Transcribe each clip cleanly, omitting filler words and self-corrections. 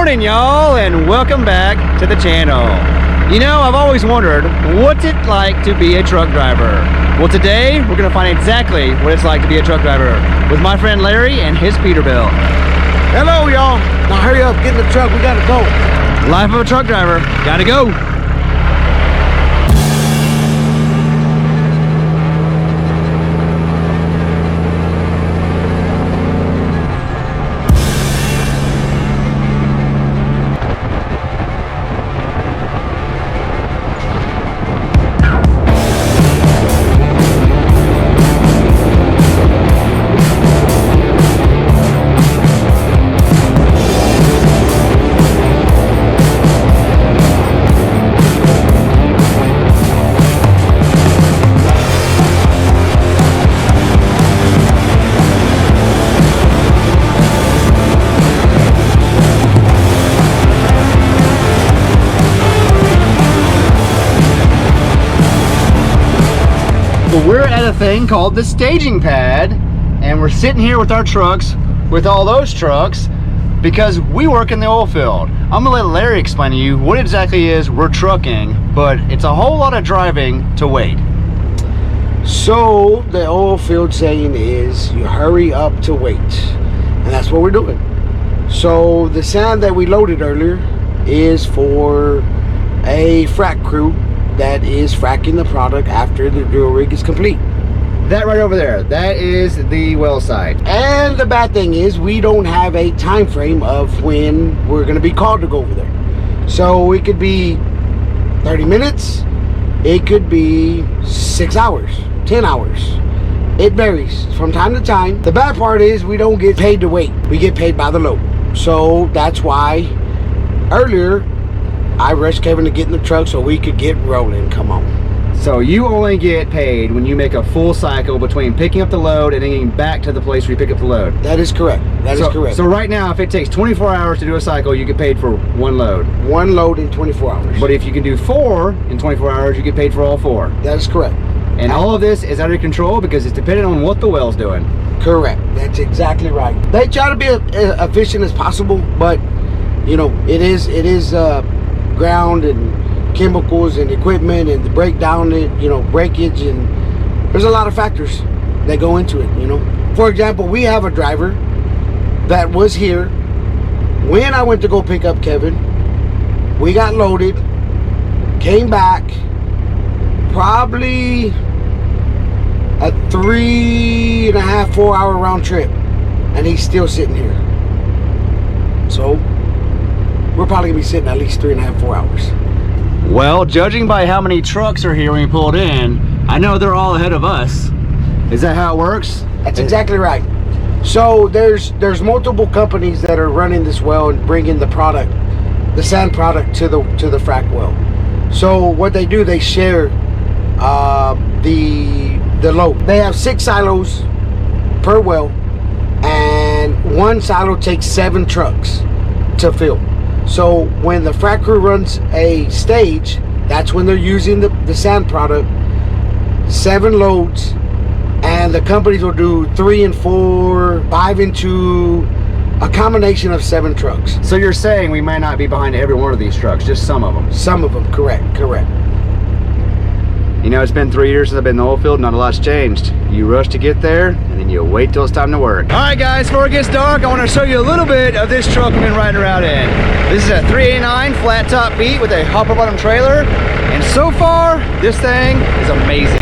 morning, y'all, and welcome back to the channel. You know, I've always wondered, what's it like to be a truck driver? Well, today we're gonna find exactly what it's like to be a truck driver with my friend Larry and his Peterbilt. Hello, y'all. Now hurry up, get in the truck, we gotta go. Life of a truck driver, gotta go. We're at a thing called the staging pad, and we're sitting here with our trucks, with all those trucks, because we work in the oil field. I'm gonna let Larry explain to you what exactly is we're trucking, but it's a whole lot of driving to wait. So the oil field saying is you hurry up to wait, and that's what we're doing. So the sand that we loaded earlier is for a frac crew that is fracking the product after the drill rig is complete. That right over there, that is the well site. And the bad thing is we don't have a time frame of when we're going to be called to go over there. So it could be 30 minutes, it could be 6 hours, 10 hours. It varies from time to time. The bad part is we don't get paid to wait. We get paid by the load. So that's why earlier I rushed Kevin to get in the truck so we could get rolling. Come on. So you only get paid when you make a full cycle between picking up the load and then getting back to the place where you pick up the load. That is correct. That is correct. So right now, if it takes 24 hours to do a cycle, you get paid for one load. One load in 24 hours. But if you can do 4 in 24 hours, you get paid for all 4. That is correct. And all of this is under control because it's dependent on what the well's doing. Correct. That's exactly right. They try to be as efficient as possible, but you know, it is ground and chemicals and equipment and the breakdown, you know, breakage, and there's a lot of factors that go into it, you know. For example, we have a driver that was here when I went to go pick up Kevin. We got loaded, came back, probably a 3.5, 4 hour round trip, and he's still sitting here. So we're probably gonna be sitting at least 3.5, 4 hours. Well, judging by how many trucks are here when we pulled in, I know they're all ahead of us. Is that how it works? That's exactly right. So there's multiple companies that are running this well and bringing the product, the sand product, to the frac well. So what they do, they share the load. They have 6 silos per well, and one silo takes 7 trucks to fill. So when the frac crew runs a stage, that's when they're using the sand product, 7 loads, and the companies will do 3 and 4, 5 and 2, a combination of 7 trucks. So you're saying we might not be behind every one of these trucks, just some of them? Some of them, correct. You know, it's been 3 years since I've been in the oil field, not a lot's changed. You rush to get there, and then you wait till it's time to work. All right, guys, before it gets dark, I want to show you a little bit of this truck we've been riding around in. This is a 389 Flat Top Pete with a hopper bottom trailer, and so far, this thing is amazing.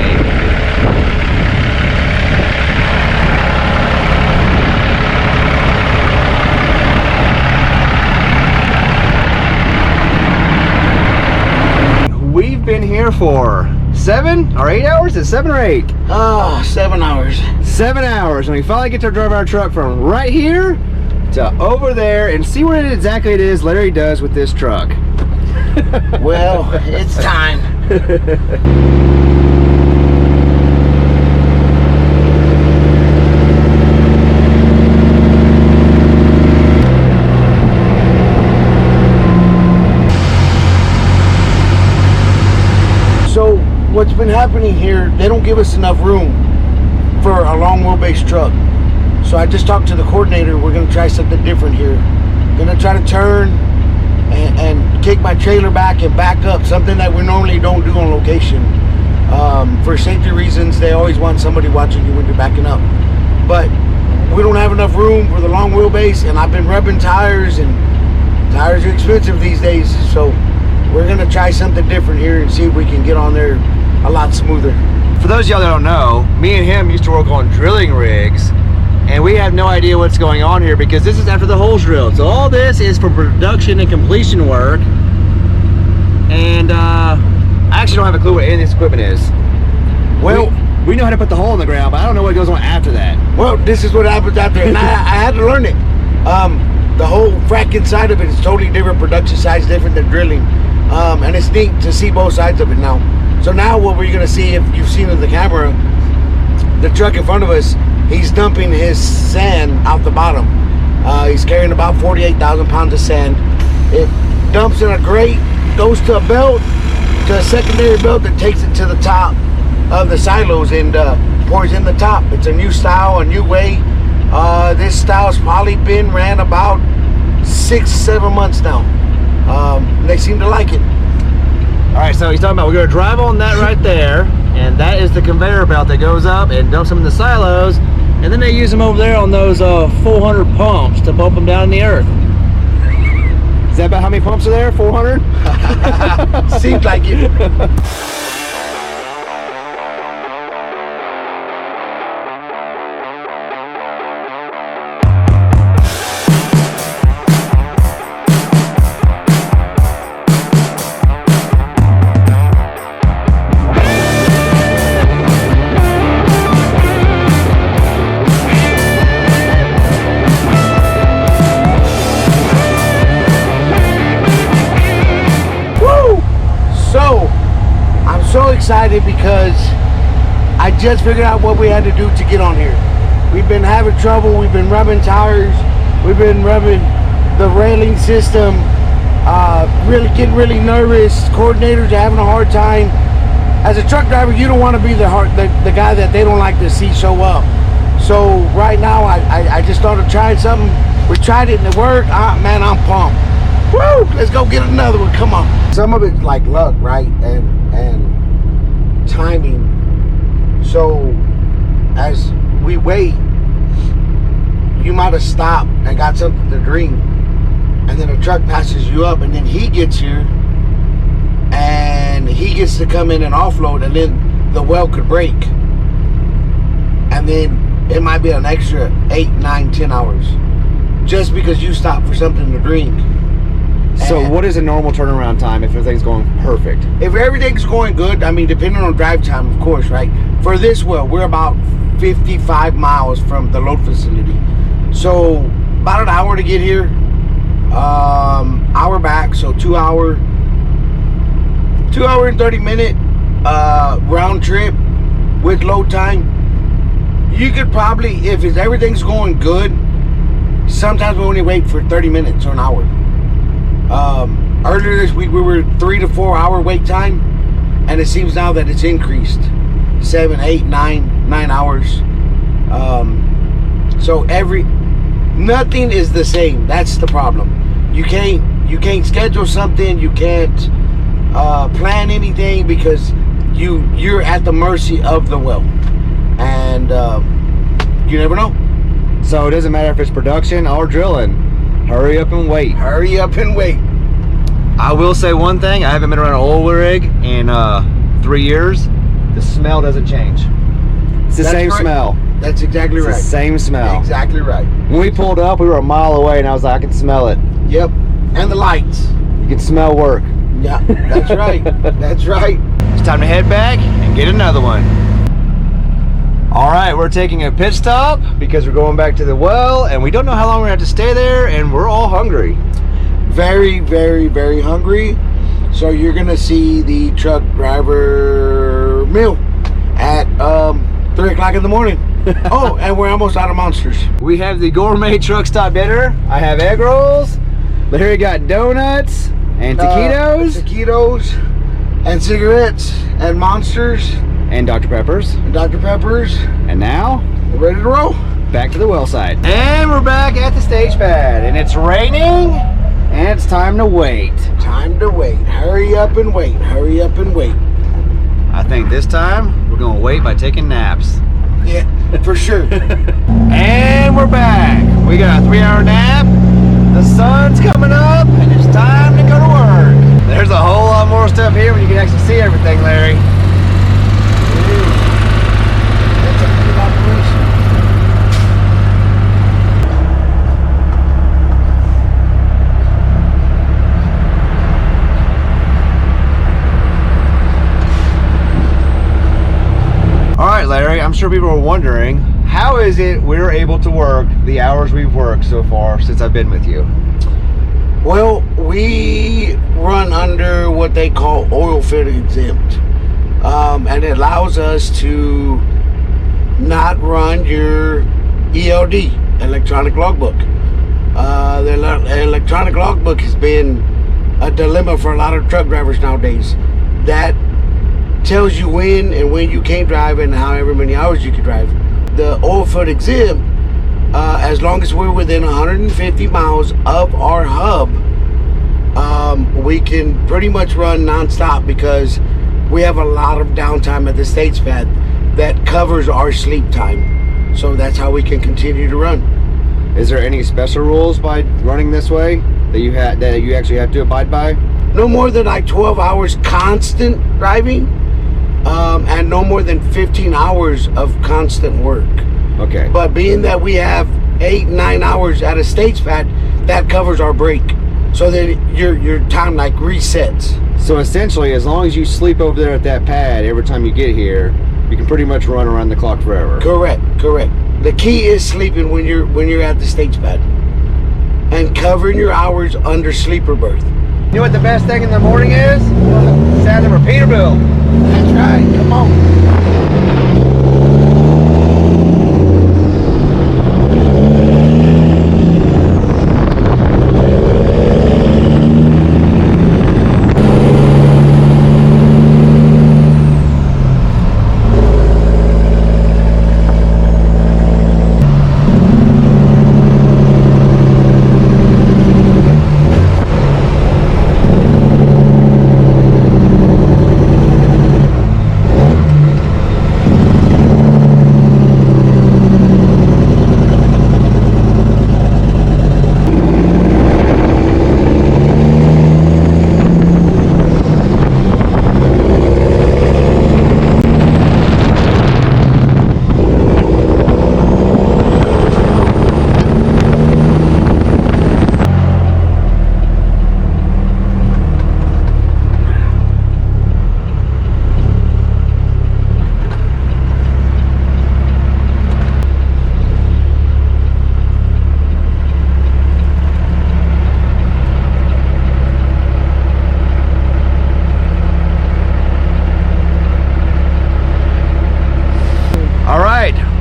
We've been here for 7 or 8 hours? Is it 7 or 8? Oh, 7 hours. 7 hours, and we finally get to drive our truck from right here to over there and see what exactly it is Larry does with this truck. Well, it's time. So what's been happening here, they don't give us enough room for a long wheelbase truck. So I just talked to the coordinator. We're going to try something different here. Going to try to turn kick my trailer back and back up, something that we normally don't do on location. For safety reasons, they always want somebody watching you when you're backing up. But we don't have enough room for the long wheelbase, and I've been rubbing tires, and tires are expensive these days. So we're gonna try something different here and see if we can get on there a lot smoother. For those of y'all that don't know, me and him used to work on drilling rigs, and we have no idea what's going on here because this is after the hole's drilled. So all this is for production and completion work. And I actually don't have a clue what any of this equipment is. Well, we know how to put the hole in the ground, but I don't know what goes on after that. well, this is what happens out there, and I had to learn it. The whole fracking side of it is totally different, production side's different than drilling. And it's neat to see both sides of it now. So now what we're gonna see, if you've seen in the camera, the truck in front of us, he's dumping his sand out the bottom. He's carrying about 48,000 pounds of sand. It dumps in a grate, goes to a belt, to a secondary belt that takes it to the top of the silos and pours in the top. It's a new style, a new way. This style's probably been ran about 6-7 months now. They seem to like it. All right, so he's talking about we're gonna drive on that right there, and that is the conveyor belt that goes up and dumps them in the silos, and then they use them over there on those 400 pumps to bump them down in the earth. Is that about how many pumps are there? 400? Seems like it. So excited because I just figured out what we had to do to get on here. We've been having trouble, we've been rubbing tires, we've been rubbing the railing system, really getting really nervous. Coordinators are having a hard time. As a truck driver, you don't want to be the guy that they don't like to see show up. So right now I just started trying something. We tried it and it worked. Man, I'm pumped. Woo! Let's go get another one. Come on. Some of it's like luck, right? And timing. So as we wait, you might have stopped and got something to drink, and then a truck passes you up, and then he gets here and he gets to come in and offload, and then the well could break, and then it might be an extra 8, 9, 10 hours just because you stopped for something to drink. So what is a normal turnaround time if everything's going perfect? If everything's going good, I mean, depending on drive time, of course, right? For this well, we're about 55 miles from the load facility. So about an hour to get here, hour back, so 2 hour and 30 minute round trip with load time. You could probably, if everything's going good, sometimes we only wait for 30 minutes or an hour. Earlier this week we were 3 to 4 hour wait time, and it seems now that it's increased 7, 8, 9 hours. So nothing is the same. That's the problem. You can't schedule something, you can't plan anything because you're at the mercy of the well, and you never know. So it doesn't matter if it's production or drilling. Hurry up and wait. Hurry up and wait. I will say one thing. I haven't been around an oil rig in 3 years. The smell doesn't change. It's the same smell. That's exactly right. It's the same smell. Exactly right. When we pulled up, we were a mile away, and I was like, I can smell it. Yep. And the lights. You can smell work. Yeah, that's right. That's right. It's time to head back and get another one. All right, we're taking a pit stop because we're going back to the well, and we don't know how long we're gonna have to stay there, and we're all hungry. Very, very, very hungry. So you're gonna see the truck driver meal at 3 o'clock in the morning. Oh, and we're almost out of monsters. We have the gourmet truck stop dinner. I have egg rolls, but here we got donuts and taquitos. Taquitos and cigarettes and monsters. And Dr. Peppers. And Dr. Peppers. And now, we're ready to roll. Back to the well site. And we're back at the stage pad. And it's raining, and it's time to wait. Time Time to wait. Hurry up and wait. Hurry up and wait. I think this time we're gonna wait by taking naps. Yeah, for sure. And we're back. We got a 3-hour nap. The sun's coming up and it's time to go to work. There's a whole lot more stuff here when you can actually see everything, Larry. That's a good operation. All right, Larry, I'm sure people are wondering, how is it we're able to work the hours we've worked so far since I've been with you? Well, we run under what they call oil field exempt. And it allows us to not run your ELD, electronic logbook. The electronic logbook has been a dilemma for a lot of truck drivers nowadays. That tells you when and when you can't drive and however many hours you can drive. The oil field exempt, as long as we're within 150 miles of our hub, we can pretty much run non-stop because we have a lot of downtime at the stage pad that covers our sleep time. So that's how we can continue to run. Is there any special rules by running this way that you actually have to abide by? No more than like 12 hours constant driving, and no more than 15 hours of constant work. Okay. But being that we have 8-9 hours at a stage pad, that covers our break. So then your time like resets. So essentially, as long as you sleep over there at that pad every time you get here, you can pretty much run around the clock forever. Correct. The key is sleeping when you're at the stage pad and covering your hours under sleeper berth. You know what the best thing in the morning is? Sound of a Peterbilt. That's right. Come on.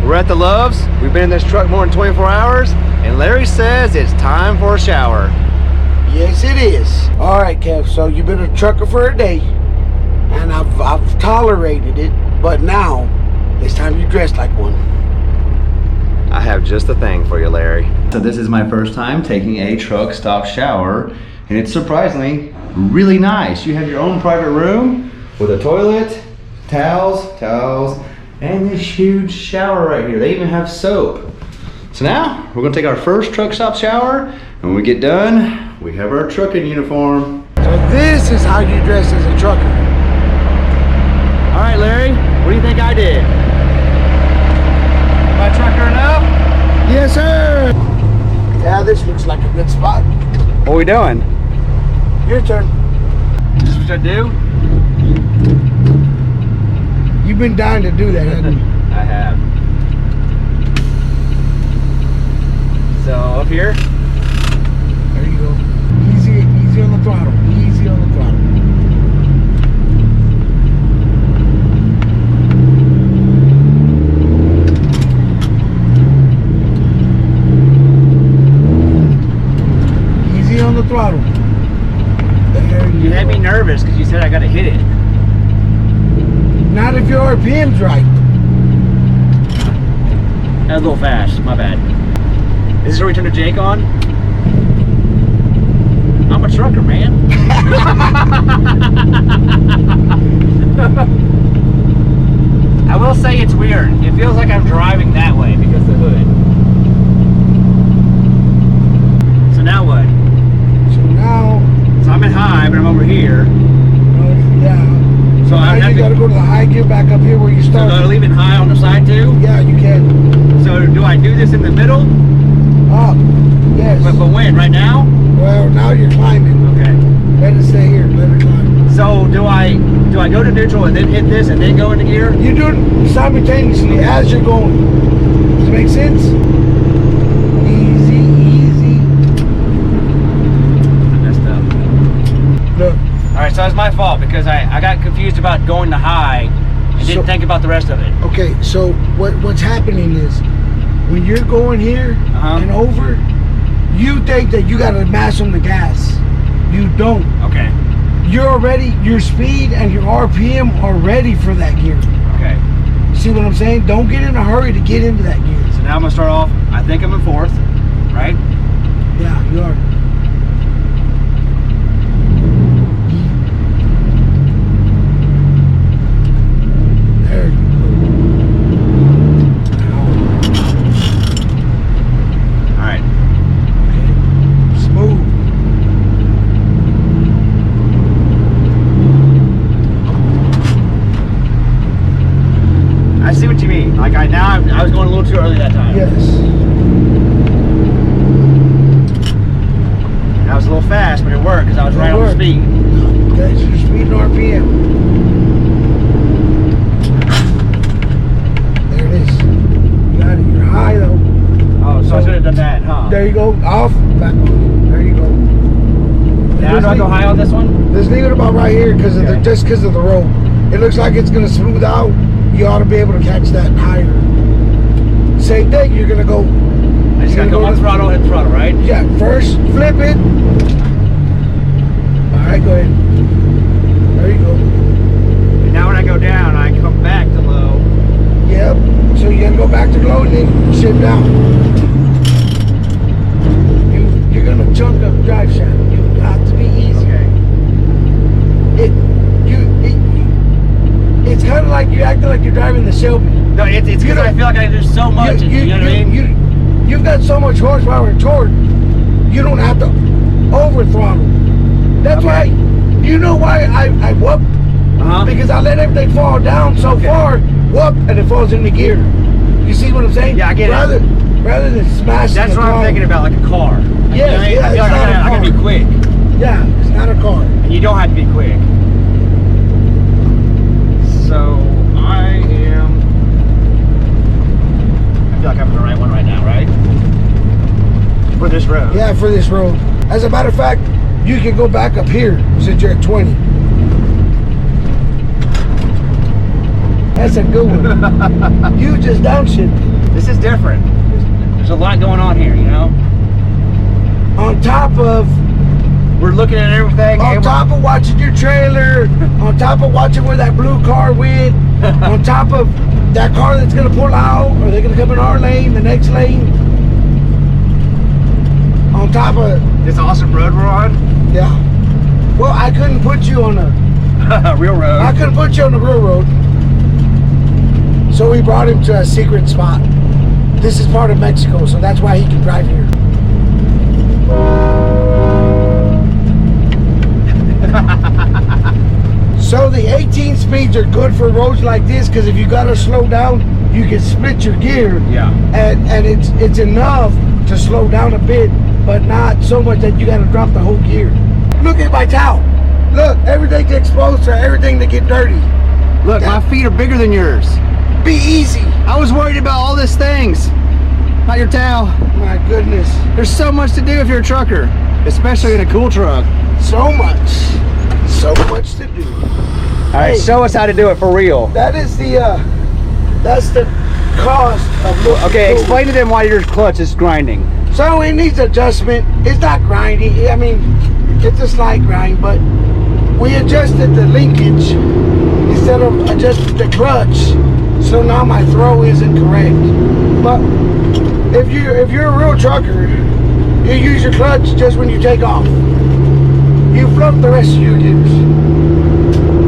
We're at the Loves. We've been in this truck more than 24 hours, and Larry says it's time for a shower. Yes, it is. All right, Kev. So you've been a trucker for a day, and I've tolerated it, but now it's time you dress like one. I have just the thing for you, Larry. So this is my first time taking a truck stop shower, and it's surprisingly really nice. You have your own private room with a toilet, towels, and this huge shower right here. They even have soap. So now we're gonna take our first truck stop shower, and when we get done, we have our trucking uniform. So this is how you dress as a trucker. All right, Larry, what do you think I did? Am I trucker enough? Yes, sir. Yeah, this looks like a good spot. What are we doing? Your turn. Is this what I do? You've been dying to do that, haven't you? I have. So up here. There you go. Easy on the throttle. Easy on the throttle. Easy on the throttle. There You had me nervous because you said I got to hit it. Not if your RPM's right. That was a little fast, my bad. Is this where we turn to Jake on? I'm a trucker, man. you gotta go to the high gear back up here where you So start. do I leave it high on the side too? Yeah, you can. So do I do this in the middle? Up. Yes. But when? Right now? Well, now you're climbing. Okay. Let it stay here. Let it climb. So do I go to neutral and then hit this and then go into gear? You do it simultaneously as you're going. Does it make sense? Easy, easy. I messed up. Look. All right, so that's my fault because I got confused about going to high and didn't think about the rest of it. Okay, so what's happening is when you're going here and over, you think that you got to mash on the gas. You don't. Okay. You're already, your speed and your RPM are ready for that gear. Okay. You see what I'm saying? Don't get in a hurry to get into that gear. So now I'm gonna start off. I think I'm in fourth, right? Yeah, you are. There you go. All right. Okay. Smooth. I see what you mean. Like I was going a little too early that time. Yes. I was a little fast, but it worked because I was right on the speed. Okay, so your speed and RPM. There it is. You got it. You're high though. Oh, so I should have done that, huh? There you go. Off. Back on. There you go. Now do I go high on this one? Just leave it about right here because of just because of the road. It looks like it's gonna smooth out. You ought to be able to catch that higher. Same thing. You're gonna go. I just gotta go on throttle, hit throttle, right? Yeah. First, flip it. All right, go ahead. There you go. And now when I go down, I come back to low. Yep. So you gotta go back to low and then sit down. You're gonna chunk up drive shaft. You got to be easy. Okay. It's kind of like you acting like you're driving the Shelby. No, it's because I feel like I do so much. You know what I mean? You've got so much horsepower and torque. You don't have to over throttle. That's why. You know why I whoop? Because I let everything fall down so far, whoop, and it falls into gear. You see what I'm saying? Yeah, I get it. Rather than smashing. That's what I'm thinking about, like a car. Yes, I feel like I gotta be quick. Yeah, it's not a car. And you don't have to be quick. So I feel like I'm in the right one right now, right? For this road. Yeah, for this road. As a matter of fact, you can go back up here since you're at 20. That's a good one. You just downshifted. This is different. There's a lot going on here, you know? On top of We're looking at everything. On top of watching your trailer, on top of watching where that blue car went, on top of that car that's gonna pull out, or they're gonna come in our lane, the next lane. On top of this awesome road we're on. Yeah. Well, I couldn't put you on a real road. I couldn't put you on the real road. So we brought him to a secret spot. This is part of Mexico, so that's why he can drive here. So the 18 speeds are good for roads like this because if you gotta slow down, you can split your gear. Yeah. And it's enough to slow down a bit, but not so much that you gotta drop the whole gear. Look at my towel. Look, everything's exposed to everything to get dirty. Look, my feet are bigger than yours. Be easy. I was worried about all these things. Not your towel. My goodness. There's so much to do if you're a trucker, especially in a cool truck. So much. So much to do. All right, show us how to do it for real. That is that's the cost of looking Okay, cool. explain to them why your clutch is grinding. So it needs adjustment. It's not grinding. I mean, it's a slight grind, but we adjusted the linkage instead of adjusting the clutch. So now my throw isn't correct. But if you're a real trucker, you use your clutch just when you take off. You flunk the rest of your gears.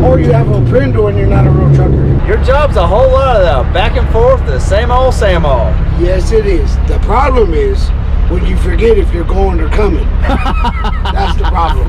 Or you have a prindle and you're not a real trucker. Your job's a whole lot of that back and forth, the same old, same old. Yes, it is. The problem is when you forget if you're going or coming. That's the problem.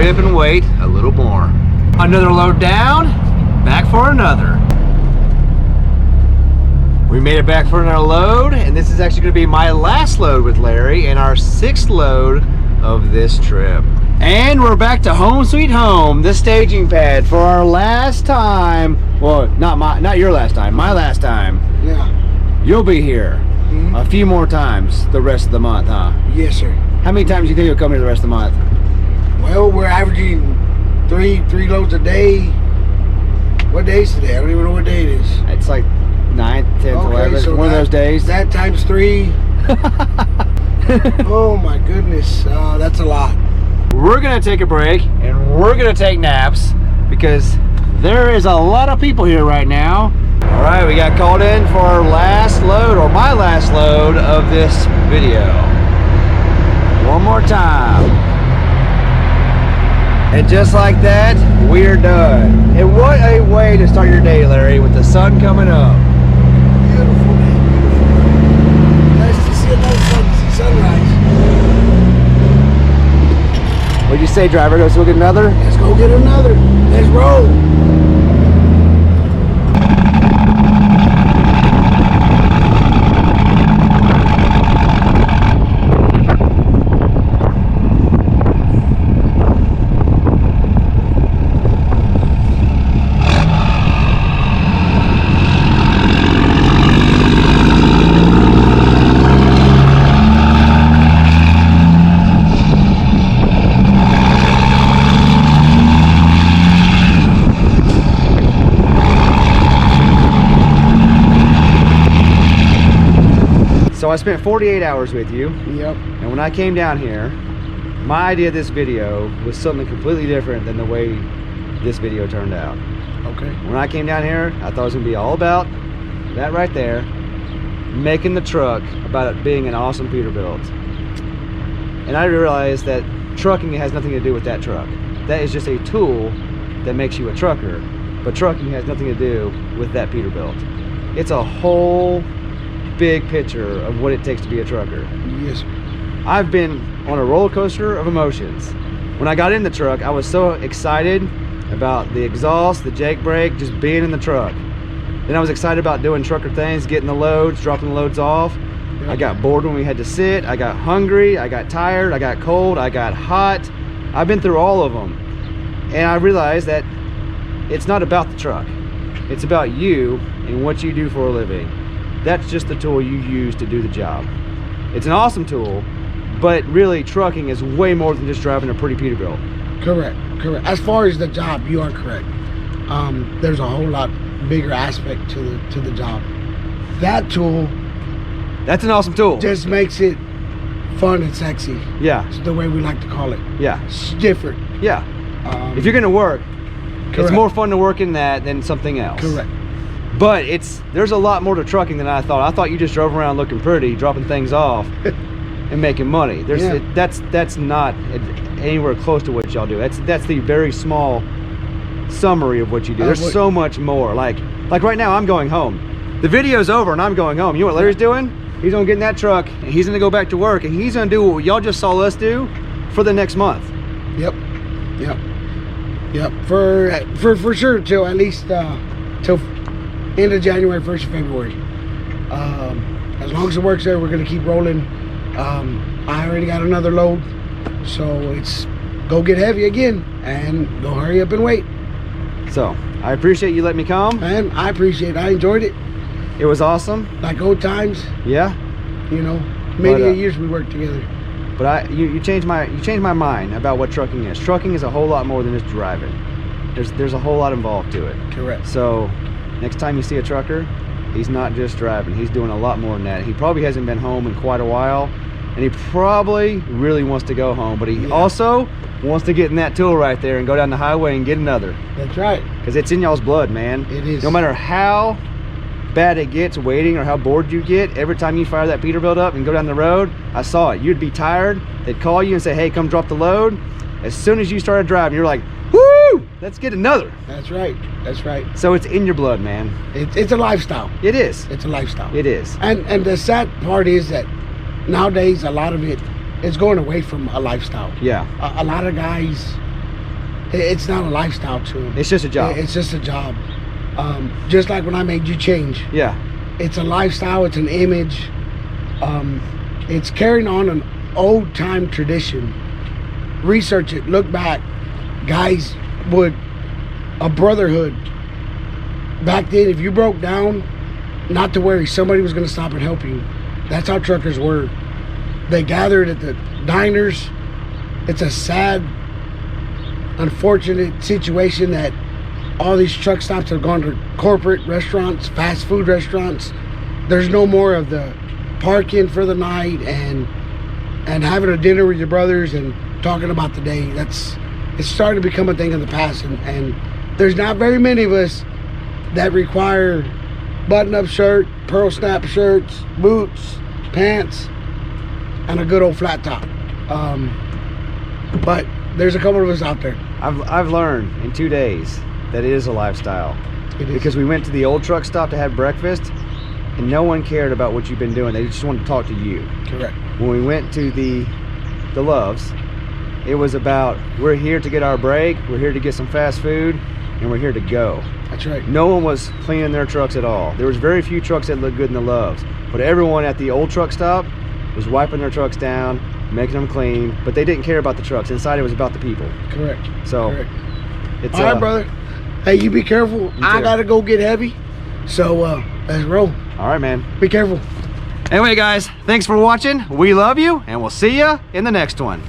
hurry up and wait a little more. Another load down, back for another. We made it back for another load, and this is actually going to be my last load with Larry and our 6th load of this trip. And we're back to home sweet home, the staging pad for our last time. Well, not your last time, my last time. Yeah. You'll be here a few more times the rest of the month, huh? Yes, sir. How many times do you think you'll come here the rest of the month? Well, we're averaging three loads a day. What day is today? I don't even know what day it is. It's like 9th, 10th, 11th, so one of those days. That times 3. Oh my goodness, that's a lot. We're gonna take a break and we're gonna take naps because there is a lot of people here right now. All right, we got called in for our last load, or my last load of this video. One more time. And just like that, we're done. And what a way to start your day, Larry, with the sun coming up. Beautiful day, beautiful. Nice to see another sunrise. What'd you say, driver? Let's go get another? Let's go get another. Let's roll. So I spent 48 hours with you. Yep. And when I came down here, my idea of this video was something completely different than the way this video turned out. Okay. When I came down here, I thought it was gonna be all about that right there, making the truck about it being an awesome Peterbilt. And I realized that trucking has nothing to do with that truck. That is just a tool that makes you a trucker, but trucking has nothing to do with that Peterbilt. It's a whole big picture of what it takes to be a trucker. Yes, sir. I've been on a roller coaster of emotions. When I got in the truck, I was so excited about the exhaust, the jake brake, just being in the truck. Then I was excited about doing trucker things, getting the loads, dropping the loads off. Yep. I got bored when we had to sit. I got hungry. I got tired. I got cold. I got hot. I've been through all of them. And I realized that it's not about the truck. It's about you and what you do for a living. That's just the tool you use to do the job. It's an awesome tool, but really trucking is way more than just driving a pretty Peterbilt. Correct, correct. As far as the job, you are correct. There's a whole lot bigger aspect to the job. That tool, that's an awesome tool. Just makes it fun and sexy. Yeah. It's the way we like to call it. Yeah. It's different. Yeah. If you're gonna work, correct. It's more fun to work in that than something else. Correct. But there's a lot more to trucking than I thought. I thought you just drove around looking pretty, dropping things off, and making money. That's not anywhere close to what y'all do. That's the very small summary of what you do. There's so much more. Like right now, I'm going home. The video's over and I'm going home. You know what Larry's doing? He's gonna get in that truck and he's gonna go back to work and he's gonna do what y'all just saw us do for the next month. Yep. Yep. Yep. For sure till at least till end of January, 1st of February. As long as it works there, we're gonna keep rolling. I already got another load, so it's go get heavy again and go hurry up and wait. So I appreciate you letting me come. And I appreciate it. I enjoyed it. It was awesome. Like old times. Yeah. You know, many years we worked together. But you changed my mind about what trucking is. Trucking is a whole lot more than just driving. There's a whole lot involved to it. Correct. So next time you see a trucker, he's not just driving. He's doing a lot more than that. He probably hasn't been home in quite a while, and he probably really wants to go home, but he also wants to get in that tool right there and go down the highway and get another. That's right. Because it's in y'all's blood, man. It is. No matter how bad it gets waiting or how bored you get, every time you fire that Peterbilt up and go down the road, I saw it. You'd be tired. They'd call you and say, hey, come drop the load. As soon as you started driving, you're like, woo, let's get another. That's right. That's right. So it's in your blood, man. It's a lifestyle. It is. It's a lifestyle. It is. And the sad part is that nowadays a lot of it is going away from a lifestyle. Yeah. A lot of guys It's not a lifestyle to them. It's just a job. It's just a job. Just like when I made you change. Yeah. It's a lifestyle. It's an image. It's carrying on an old time tradition. Research it. Look back. Guys would, a brotherhood. Back then, if you broke down, not to worry, somebody was going to stop and help you. That's how truckers were. They gathered at the diners. It's a sad, unfortunate situation that all these truck stops have gone to corporate restaurants, fast food restaurants. There's no more of the parking for the night and having a dinner with your brothers and talking about the day. It's starting to become a thing of the past, and there's not very many of us that require button-up shirt, pearl snap shirts, boots, pants, and a good old flat top. But there's a couple of us out there. I've learned in 2 days that it is a lifestyle. It is. Because we went to the old truck stop to have breakfast, and no one cared about what you've been doing. They just wanted to talk to you. Correct. When we went to the Loves, it was about, we're here to get our break, we're here to get some fast food, and we're here to go. That's right. No one was cleaning their trucks at all. There was very few trucks that looked good in the Loves, but everyone at the old truck stop was wiping their trucks down, making them clean, but they didn't care about the trucks. Inside it was about the people. Correct. So Correct. it's all right, brother. Hey, you be careful. I gotta go get heavy, so let's roll. All right, man. Be careful. Anyway, guys, thanks for watching. We love you, and we'll see you in the next one.